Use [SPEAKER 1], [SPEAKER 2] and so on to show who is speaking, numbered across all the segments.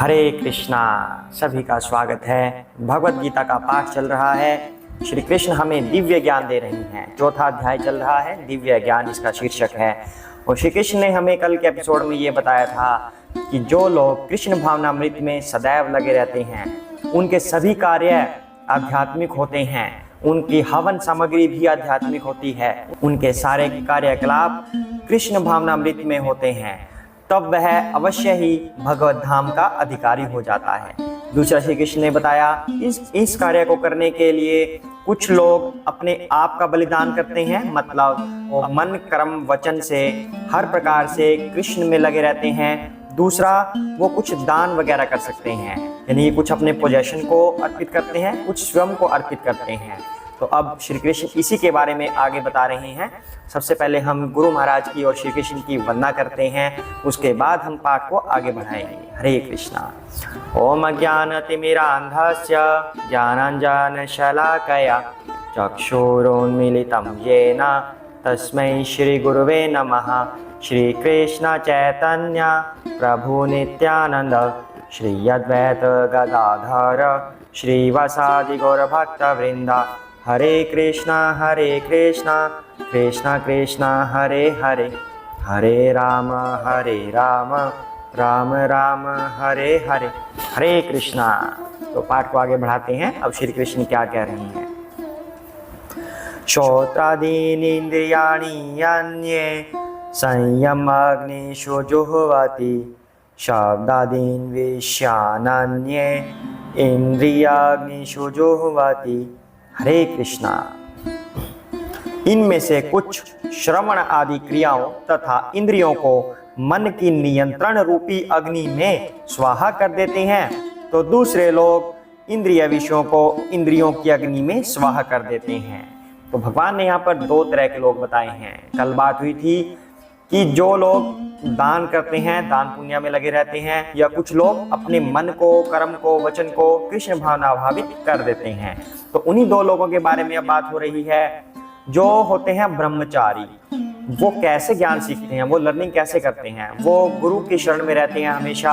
[SPEAKER 1] हरे कृष्णा। सभी का स्वागत है। भगवत गीता का पाठ चल रहा है। श्री कृष्ण हमें दिव्य ज्ञान दे रही हैं। चौथा अध्याय चल रहा है, दिव्य ज्ञान इसका शीर्षक है। और श्री कृष्ण ने हमें कल के एपिसोड में ये बताया था कि जो लोग कृष्ण भावनामृत में सदैव लगे रहते हैं उनके सभी कार्य आध्यात्मिक होते हैं, उनकी हवन सामग्री भी आध्यात्मिक होती है, उनके सारे कार्यकलाप कृष्ण भावनामृत में होते हैं, तब वह अवश्य ही भगवत धाम का अधिकारी हो जाता है। दूसरा श्री कृष्ण ने बताया इस कार्य को करने के लिए कुछ लोग अपने आप का बलिदान करते हैं, मतलब मन कर्म वचन से हर प्रकार से कृष्ण में लगे रहते हैं। दूसरा, वो कुछ दान वगैरह कर सकते हैं, यानी कुछ अपने पोजेशन को अर्पित करते हैं, कुछ स्वयं को अर्पित करते हैं। तो अब श्री कृष्ण इसी के बारे में आगे बता रहे हैं। सबसे पहले हम गुरु महाराज की और श्री कृष्ण की वंदना करते हैं, उसके बाद हम पाठ को आगे बढ़ाएंगे। हरे कृष्णा। ओम अज्ञानतिमिरान्धस्य ज्ञानाञ्जनशलाकया चक्षुरुन्मीलितं येन तस्मै श्रीगुरुवे नमः। श्रीकृष्ण चैतन्य प्रभु नित्यानंद श्री अद्वैत गदाधर श्रीवासादि गौरभक्तवृंद। हरे कृष्णा कृष्णा कृष्णा हरे हरे, हरे राम राम राम हरे हरे। हरे कृष्णा। तो पाठ को आगे बढ़ाते हैं। अब श्री कृष्ण क्या कह रही हैं। श्रोत्रादीनि इंद्रियाणि अन्ये संयमाग्निषु जुह्वति शब्दादीन् विषयानन्ये इंद्रियाग्निषु जुह्वति। हरे कृष्णा। इनमें से कुछ श्रवण आदि क्रियाओं तथा इंद्रियों को मन की नियंत्रण रूपी अग्नि में स्वाहा कर देते हैं, तो दूसरे लोग इंद्रिय विषयों को इंद्रियों की अग्नि में स्वाहा कर देते हैं। तो भगवान ने यहाँ पर दो तरह के लोग बताए हैं। कल बात हुई थी कि जो लोग दान करते हैं, दान पुण्य में लगे रहते हैं, या कुछ लोग अपने मन को, कर्म को, वचन को कृष्ण भावना भावित कर देते हैं। तो उन्हीं दो लोगों के बारे में अब बात हो रही है। जो होते हैं ब्रह्मचारी, वो कैसे ज्ञान सीखते हैं, वो लर्निंग कैसे करते हैं, वो गुरु की शरण में रहते हैं हमेशा।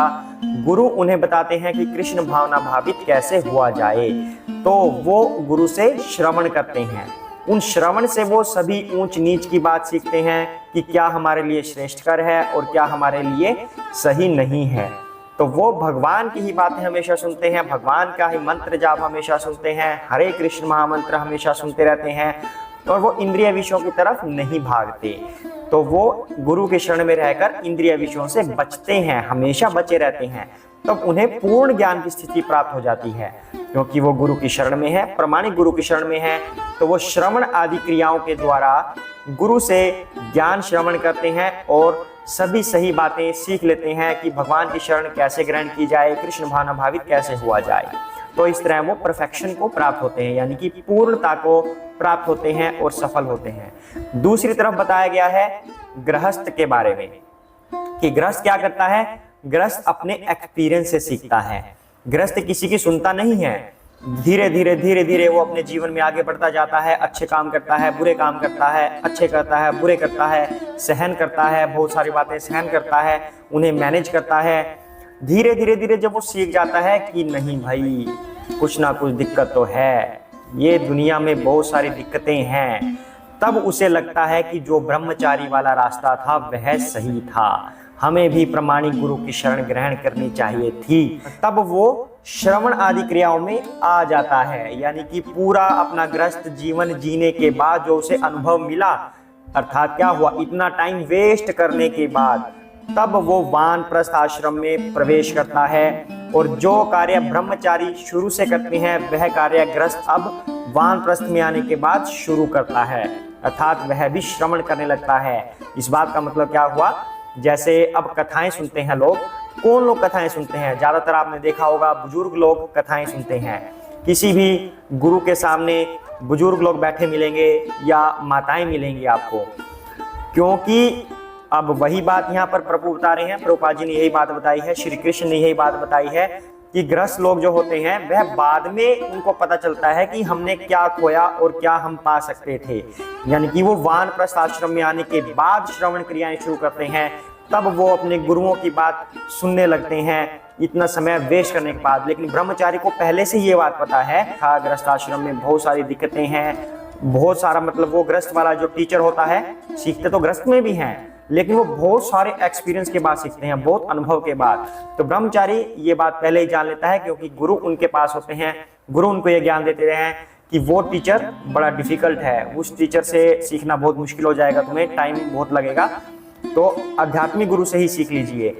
[SPEAKER 1] गुरु उन्हें बताते हैं कि कृष्ण भावना भावित कैसे हुआ जाए, तो वो गुरु से श्रवण करते हैं। उन श्रवण से वो सभी ऊंच नीच की बात सीखते हैं कि क्या हमारे लिए श्रेष्ठकर है और क्या हमारे लिए सही नहीं है। तो वो भगवान की ही बातें हमेशा सुनते हैं, भगवान का ही मंत्र जाप हमेशा सुनते हैं, हरे कृष्ण महामंत्र हमेशा सुनते रहते हैं, और वो इंद्रिय विषयों की तरफ नहीं भागते। तो वो गुरु के शरण में रहकर इंद्रिय विषयों से बचते हैं, हमेशा बचे रहते हैं। तब उन्हें पूर्ण ज्ञान की स्थिति प्राप्त हो जाती है, क्योंकि वो गुरु की शरण में है, प्रमाणिक गुरु की शरण में है। तो वो श्रवण आदि क्रियाओं के द्वारा गुरु से ज्ञान श्रवण करते हैं और सभी सही बातें सीख लेते हैं कि भगवान की शरण कैसे ग्रहण की जाए, कृष्ण भावना भावित कैसे हुआ जाए। तो इस तरह वो परफेक्शन को प्राप्त होते हैं, यानी कि पूर्णता को प्राप्त होते हैं और सफल होते हैं। दूसरी तरफ बताया गया है गृहस्थ के बारे में कि गृहस्थ क्या करता है। गृहस्थ अपने एक्सपीरियंस से सीखता है। गृहस्थ किसी की सुनता नहीं है। धीरे धीरे वो अपने जीवन में आगे बढ़ता जाता है, अच्छे काम करता है, बुरे काम करता है, अच्छे करता है, बुरे करता है, सहन करता है, बहुत सारी बातें सहन करता है, उन्हें मैनेज करता है। धीरे धीरे जब वो सीख जाता है कि नहीं भाई, कुछ ना कुछ दिक्कत तो है, ये दुनिया में बहुत सारी दिक्कतें हैं, तब उसे लगता है कि जो ब्रह्मचारी वाला रास्ता था वह सही था, हमें भी प्रमाणिक गुरु की शरण ग्रहण करनी चाहिए थी। तब वो श्रवण आदि क्रियाओं में आ जाता है, यानी कि पूरा अपना गृहस्थ जीवन जीने के बाद जो उसे अनुभव मिला, अर्थात क्या हुआ, इतना टाइम वेस्ट करने के बाद तब वो वानप्रस्थ आश्रम में प्रवेश करता है। और जो कार्य ब्रह्मचारी शुरू से करते हैं वह कार्य गृहस्थ अब वानप्रस्थ में आने के बाद शुरू करता है, अर्थात वह भी श्रवण करने लगता है। इस बात का मतलब क्या हुआ, जैसे अब कथाएं सुनते हैं लोग। कौन लोग कथाएं सुनते हैं? ज्यादातर आपने देखा होगा बुजुर्ग लोग कथाएं सुनते हैं। किसी भी गुरु के सामने बुजुर्ग लोग बैठे मिलेंगे या माताएं मिलेंगी आपको, क्योंकि अब वही बात यहाँ पर प्रभु बता रहे हैं, प्रभुपाद जी ने यही बात बताई है, श्री कृष्ण ने यही बात बताई है कि गृहस्थ लोग जो होते हैं वह बाद में उनको पता चलता है कि हमने क्या खोया और क्या हम पा सकते थे। यानी कि वो वानप्रस्थ आश्रम में आने के बाद श्रवण क्रियाएं शुरू करते हैं तब वो अपने गुरुओं की बात सुनने लगते हैं इतना समय वेस्ट करने के बाद। लेकिन ब्रह्मचारी को पहले से ये बात पता है, गृहस्थ आश्रम में बहुत सारी दिक्कतें हैं, बहुत सारा मतलब वो गृहस्थ वाला जो टीचर होता है, सीखते तो गृहस्थ में भी हैं, लेकिन वो बहुत सारे एक्सपीरियंस के बाद सीखते हैं, बहुत अनुभव के बाद। तो ब्रह्मचारी ये बात पहले ही जान लेता है, क्योंकि गुरु उनके पास होते हैं, गुरु उनको ये ज्ञान देते हैं कि वो टीचर बड़ा डिफिकल्ट है, उस टीचर से सीखना बहुत मुश्किल हो जाएगा, तुम्हें टाइम बहुत लगेगा, तो आध्यात्मिक गुरु से ही सीख लीजिए।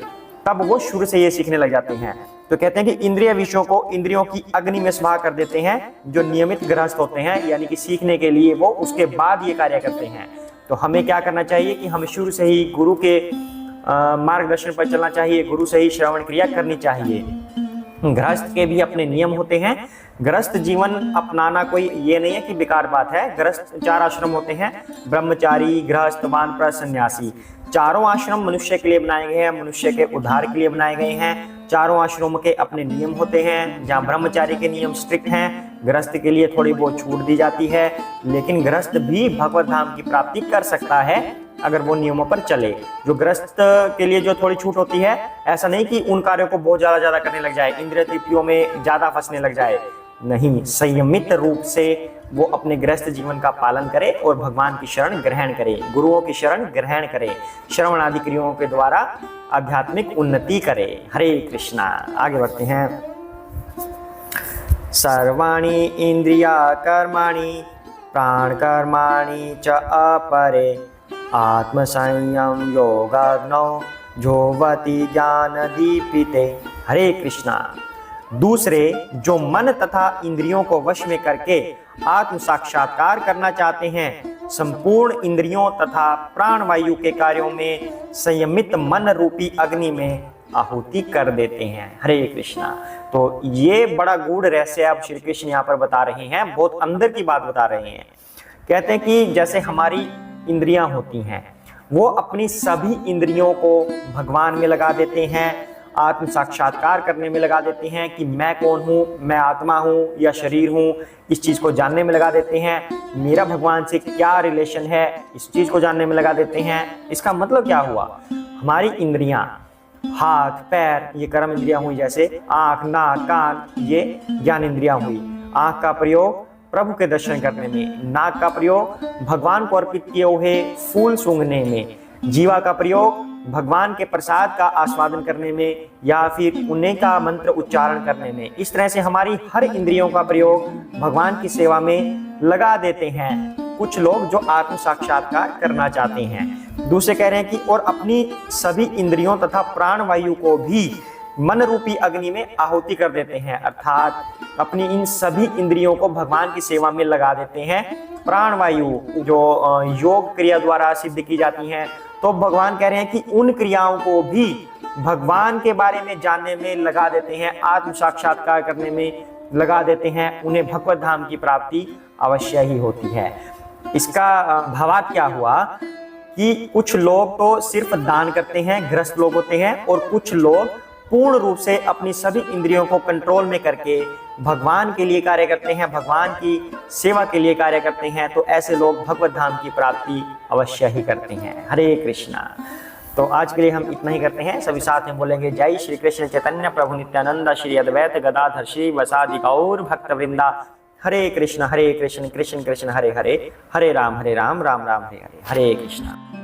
[SPEAKER 1] तब वो शुरू से ये सीखने लग जाते हैं। तो कहते हैं कि इंद्रिय विषयों को इंद्रियों की अग्नि में स्वाहा कर देते हैं जो नियमित गृहस्थ होते हैं, यानी कि सीखने के लिए वो उसके बाद ये कार्य करते हैं। तो हमें क्या करना चाहिए कि हमें शुरू से ही गुरु के मार्गदर्शन पर चलना चाहिए, गुरु से ही श्रवण क्रिया करनी चाहिए। गृहस्थ के भी अपने नियम होते हैं। गृहस्थ जीवन अपनाना कोई ये नहीं है कि बेकार बात है। गृहस्थ 4 आश्रम होते हैं, ब्रह्मचारी, गृहस्थ, वानप्रस्थ, सन्यासी। चारों आश्रम मनुष्य के लिए बनाए गए हैं, मनुष्य के उद्धार के लिए बनाए गए हैं। चारों आश्रमों के अपने नियम होते हैं। जहाँ ब्रह्मचारी के नियम स्ट्रिक्ट हैं, गृहस्थ के लिए थोड़ी बहुत छूट दी जाती है, लेकिन गृहस्थ भी भगवत धाम की प्राप्ति कर सकता है अगर वो नियमों पर चले। जो गृहस्थ के लिए जो थोड़ी छूट होती है, ऐसा नहीं कि उन कार्यों को बहुत ज्यादा करने लग जाए, इंद्रिय तृप्तियों में ज्यादा फंसने लग जाए, नहीं, संयमित रूप से वो अपने गृहस्थ जीवन का पालन करे और भगवान की शरण ग्रहण करे, गुरुओं की शरण ग्रहण करे, श्रवण आदि क्रियाओं के द्वारा आध्यात्मिक उन्नति करे। हरे कृष्णा। आगे बढ़ते हैं। सर्वाणि इंद्रिया कर्माणि प्राण कर्माणि च अपरे आत्म संयम योगाग्नौ जोवति ज्ञान दीपिते। हरे कृष्णा। दूसरे जो मन तथा इंद्रियों को वश में करके आत्म साक्षात्कार करना चाहते हैं, संपूर्ण इंद्रियों तथा प्राण वायु के कार्यों में संयमित मन रूपी अग्नि में आहुति कर देते हैं। हरे कृष्णा। तो ये बड़ा गूढ़ रहस्य अब श्री कृष्ण यहाँ पर बता रहे हैं, बहुत अंदर की बात बता रहे हैं। कहते हैं कि जैसे हमारी इंद्रियां होती हैं, वो अपनी सभी इंद्रियों को भगवान में लगा देते हैं, आत्म साक्षात्कार करने में लगा देते हैं कि मैं कौन हूँ, मैं आत्मा हूँ या शरीर हूँ, इस चीज़ को जानने में लगा देते हैं। मेरा भगवान से क्या रिलेशन है, इस चीज़ को जानने में लगा देते हैं। इसका मतलब क्या हुआ, हमारी इंद्रियां, हाथ पैर ये कर्म इंद्रियां हुई, जैसे आँख नाक कान ये ज्ञान इंद्रियां हुई। आँख का प्रयोग प्रभु के दर्शन करने में, नाक का प्रयोग भगवान को अर्पित किए हुए फूल सूंघने में, जीवा का प्रयोग भगवान के प्रसाद का आस्वादन करने में या फिर उन्हीं का मंत्र उच्चारण करने में। इस तरह से हमारी हर इंद्रियों का प्रयोग भगवान की सेवा में लगा देते हैं कुछ लोग जो आत्म साक्षात्कार करना चाहते हैं। दूसरे कह रहे हैं कि और अपनी सभी इंद्रियों तथा प्राण वायु को भी मन रूपी अग्नि में आहुति कर देते हैं, अर्थात अपनी इन सभी इंद्रियों को भगवान की सेवा में लगा देते हैं। प्राण वायु जो योग क्रिया द्वारा सिद्ध की जाती हैं, तो भगवान कह रहे हैं कि उन क्रियाओं को भी भगवान के बारे में जानने में लगा देते हैं, आत्म साक्षात्कार करने में लगा देते हैं। उन्हें भगवत धाम की प्राप्ति अवश्य ही होती है। इसका भावार्थ क्या हुआ कि कुछ लोग तो सिर्फ दान करते हैं, गृहस्थ लोग होते हैं, और कुछ लोग पूर्ण रूप से अपनी सभी इंद्रियों को कंट्रोल में करके भगवान के लिए कार्य करते हैं, भगवान की सेवा के लिए कार्य करते हैं। तो ऐसे लोग भगवत धाम की प्राप्ति अवश्य ही करते हैं। हरे कृष्णा। तो आज के लिए हम इतना ही करते हैं। सभी साथ में बोलेंगे जय श्री कृष्ण चैतन्य प्रभु नित्यानंद श्री अद्वैत गदाधर श्री वसादि गौर भक्त वृंदा। हरे कृष्ण कृष्ण कृष्ण हरे हरे, हरे राम राम राम हरे हरे, हरे कृष्ण।